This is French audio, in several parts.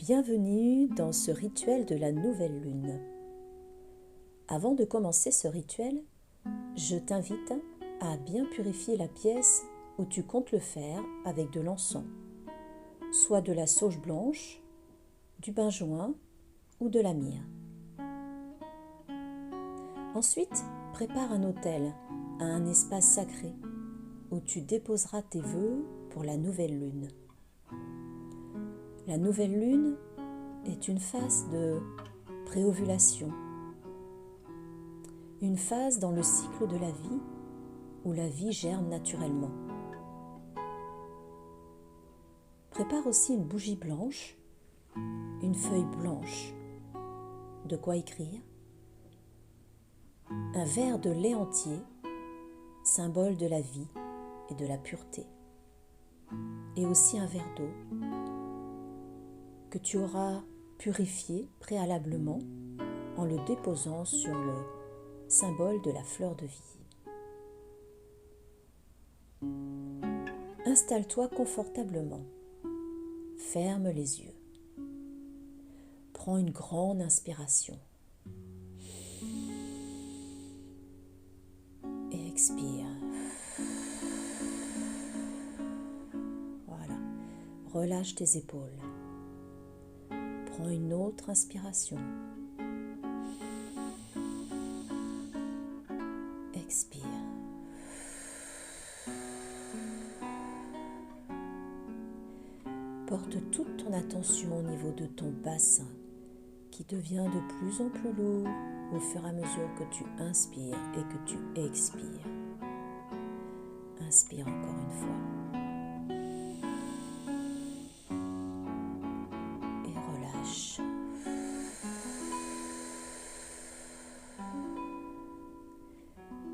Bienvenue dans ce rituel de la nouvelle lune. Avant de commencer ce rituel, je t'invite à bien purifier la pièce où tu comptes le faire avec de l'encens, soit de la sauge blanche, du benjoin ou de la myrrhe. Ensuite, prépare un autel à un espace sacré où tu déposeras tes vœux pour la nouvelle lune. La nouvelle lune est une phase de préovulation, une phase dans le cycle de la vie où la vie germe naturellement. Prépare aussi une bougie blanche, une feuille blanche, de quoi écrire, un verre de lait entier, symbole de la vie et de la pureté, et aussi un verre d'eau que tu auras purifié préalablement en le déposant sur le symbole de la fleur de vie. Installe-toi confortablement, ferme les yeux, prends une grande inspiration et expire. Voilà, relâche tes épaules. Prends une autre inspiration. Expire. Porte toute ton attention au niveau de ton bassin qui devient de plus en plus lourd au fur et à mesure que tu inspires et que tu expires. Inspire encore une fois. Et relâche.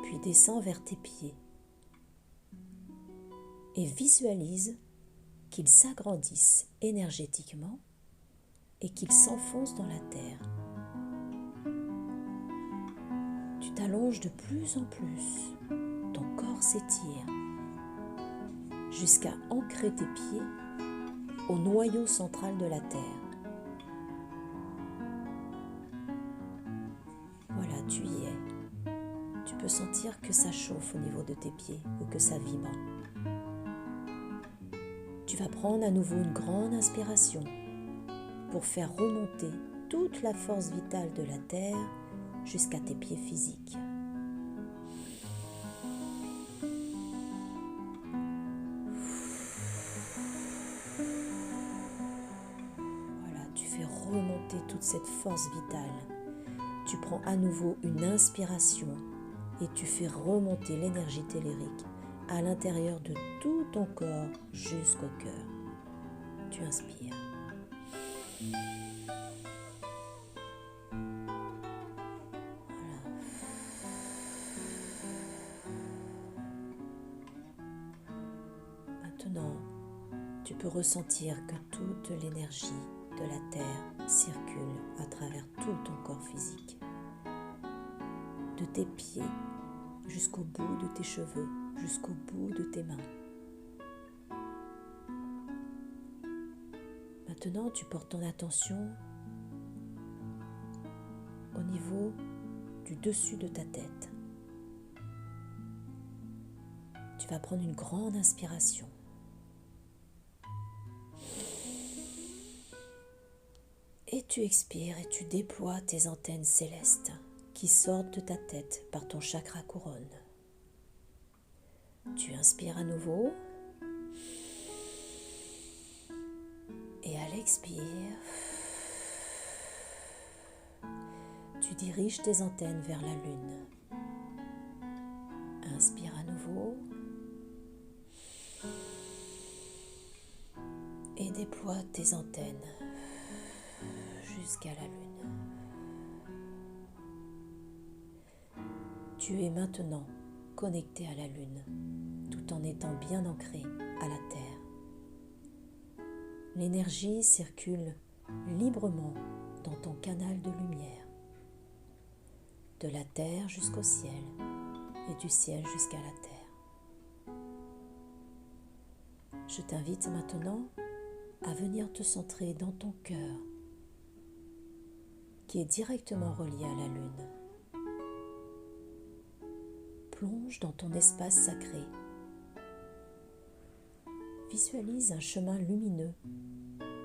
Puis descends vers tes pieds et visualise qu'ils s'agrandissent énergétiquement et qu'ils s'enfoncent dans la terre. Tu t'allonges de plus en plus, ton corps s'étire jusqu'à ancrer tes pieds au noyau central de la terre. Voilà, tu y es. Tu peux sentir que ça chauffe au niveau de tes pieds ou que ça vibre. Tu vas prendre à nouveau une grande inspiration pour faire remonter toute la force vitale de la terre jusqu'à tes pieds physiques. Voilà, tu fais remonter toute cette force vitale. Tu prends à nouveau une inspiration et tu fais remonter l'énergie tellurique à l'intérieur de tout ton corps jusqu'au cœur. Tu inspires. Voilà. Maintenant, tu peux ressentir que toute l'énergie de la Terre circule à travers tout ton corps physique, de tes pieds jusqu'au bout de tes cheveux, jusqu'au bout de tes mains. Maintenant, tu portes ton attention au niveau du dessus de ta tête. Tu vas prendre une grande inspiration. Et tu expires et tu déploies tes antennes célestes qui sortent de ta tête par ton chakra couronne. Tu inspires à nouveau. Et à l'expire, tu diriges tes antennes vers la lune. Inspire à nouveau. Et déploie tes antennes jusqu'à la lune. Tu es maintenant connecté à la lune, tout en étant bien ancré à la terre. L'énergie circule librement dans ton canal de lumière, de la terre jusqu'au ciel et du ciel jusqu'à la terre. Je t'invite maintenant à venir te centrer dans ton cœur, qui est directement relié à la lune. Plonge dans ton espace sacré. Visualise un chemin lumineux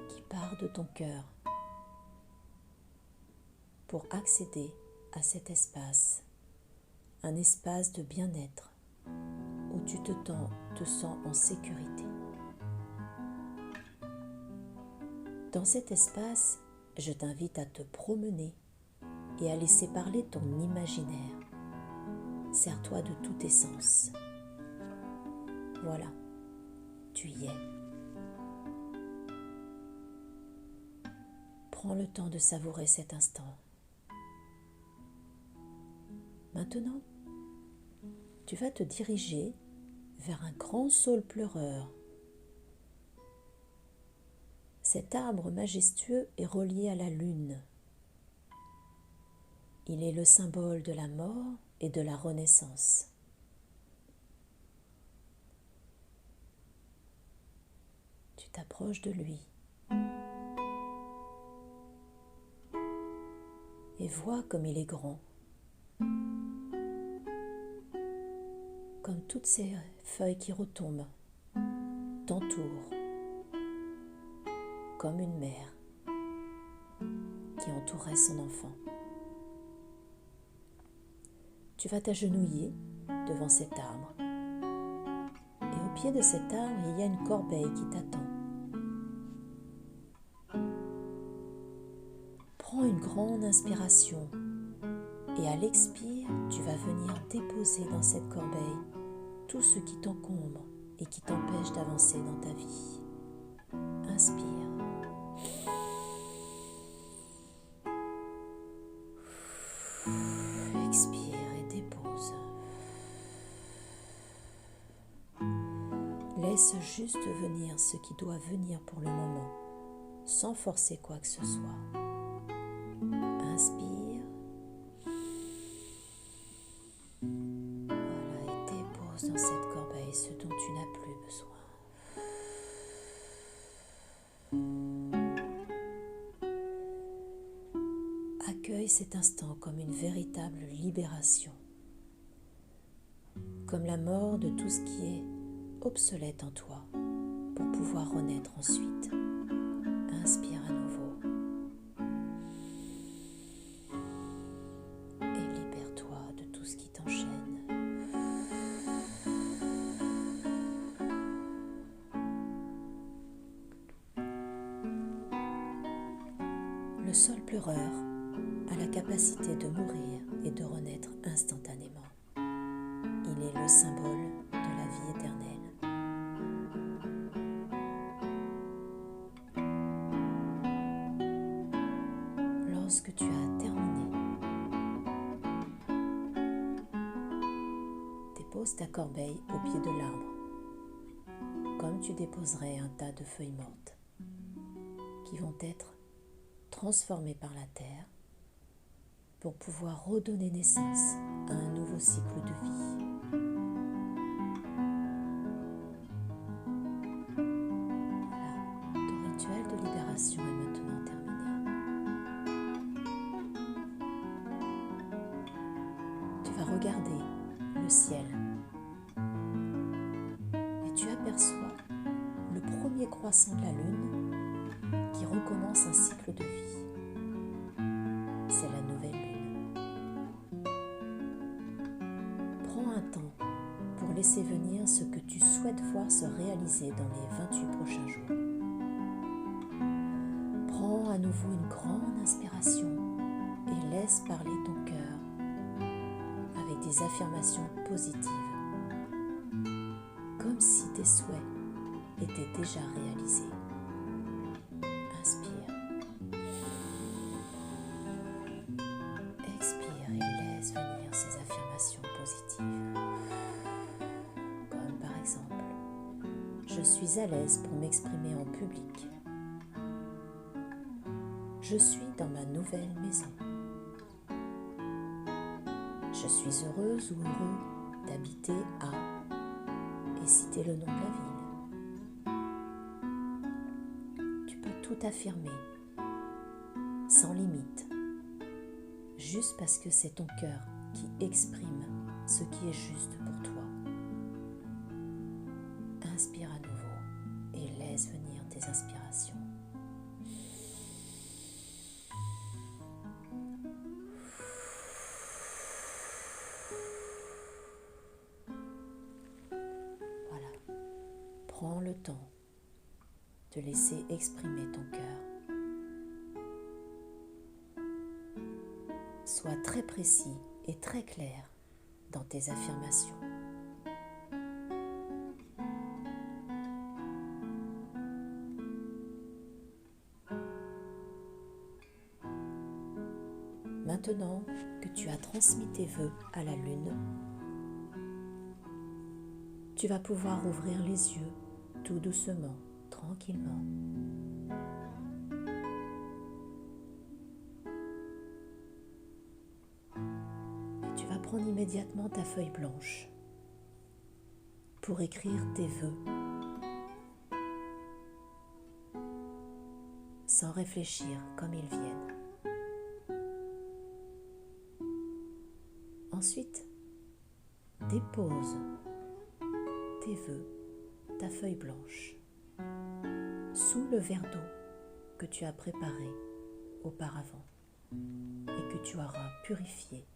qui part de ton cœur pour accéder à cet espace, un espace de bien-être où tu te sens en sécurité. Dans cet espace, je t'invite à te promener et à laisser parler ton imaginaire. Sers-toi de tous tes sens. Voilà, tu y es. Prends le temps de savourer cet instant. Maintenant, tu vas te diriger vers un grand saule pleureur. Cet arbre majestueux est relié à la lune. Il est le symbole de la mort et de la renaissance. Tu t'approches de lui et vois comme il est grand, comme toutes ces feuilles qui retombent t'entourent, comme une mère qui entourait son enfant. Tu vas t'agenouiller devant cet arbre. Et au pied de cet arbre, il y a une corbeille qui t'attend. Prends une grande inspiration et à l'expire, tu vas venir déposer dans cette corbeille tout ce qui t'encombre et qui t'empêche d'avancer dans ta vie. Inspire. Expire et dépose. Laisse juste venir ce qui doit venir pour le moment, sans forcer quoi que ce soit. Inspire. Voilà, et dépose dans cette corbeille ce dont tu n'as plus besoin. Accueille cet instant comme une véritable libération, comme la mort de tout ce qui est obsolète en toi, pour pouvoir renaître ensuite. Inspire à nouveau et libère-toi de tout ce qui t'enchaîne. Le saule pleureur a la capacité de mourir et de renaître instantanément. Il est le symbole de la vie éternelle. Lorsque tu as terminé, dépose ta corbeille au pied de l'arbre, comme tu déposerais un tas de feuilles mortes qui vont être transformées par la terre pour pouvoir redonner naissance à un nouveau cycle de vie. Voilà, ton rituel de libération est maintenant terminé. Tu vas regarder le ciel et tu aperçois le premier croissant de la lune qui recommence un cycle de vie. C'est la nouvelle lune. Prends un temps pour laisser venir ce que tu souhaites voir se réaliser dans les 28 prochains jours. Prends à nouveau une grande inspiration et laisse parler ton cœur avec des affirmations positives, comme si tes souhaits étaient déjà réalisés. Inspire. Expire et laisse venir ces affirmations positives. Comme par exemple, je suis à l'aise pour m'exprimer en public. Je suis dans ma nouvelle maison. Je suis heureuse ou heureux d'habiter à, et citer le nom de la ville. tout affirmer, sans limite, juste parce que c'est ton cœur qui exprime ce qui est juste pour toi. Inspire à nouveau et laisse venir tes inspirations. Voilà, prends le temps de laisser exprimer ton cœur. Sois très précis et très clair dans tes affirmations. Maintenant que tu as transmis tes vœux à la lune, tu vas pouvoir ouvrir les yeux tout doucement, tranquillement. Et tu vas prendre immédiatement ta feuille blanche pour écrire tes vœux sans réfléchir comme ils viennent. Ensuite, dépose tes vœux, ta feuille blanche, sous le verre d'eau que tu as préparé auparavant et que tu auras purifié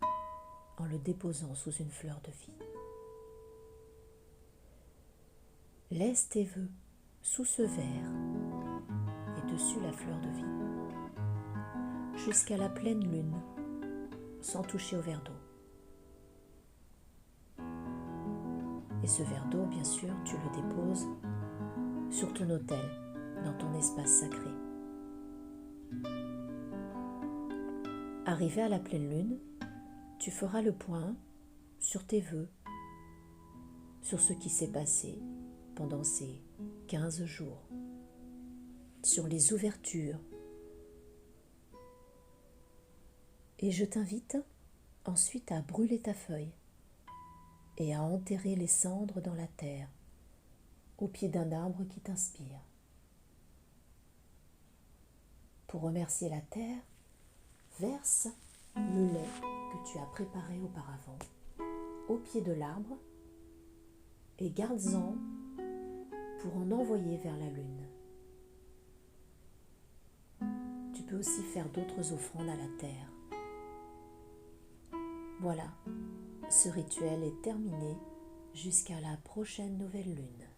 en le déposant sous une fleur de vie. Laisse tes vœux sous ce verre et dessus la fleur de vie jusqu'à la pleine lune sans toucher au verre d'eau. Et ce verre d'eau, bien sûr, tu le déposes sur ton autel, dans ton espace sacré. Arrivé à la pleine lune, tu feras le point sur tes vœux, sur ce qui s'est passé pendant ces 15 jours, sur les ouvertures. Et je t'invite ensuite à brûler ta feuille et à enterrer les cendres dans la terre, au pied d'un arbre qui t'inspire. Pour remercier la terre, verse le lait que tu as préparé auparavant au pied de l'arbre et garde-en pour en envoyer vers la lune. Tu peux aussi faire d'autres offrandes à la terre. Voilà, ce rituel est terminé jusqu'à la prochaine nouvelle lune.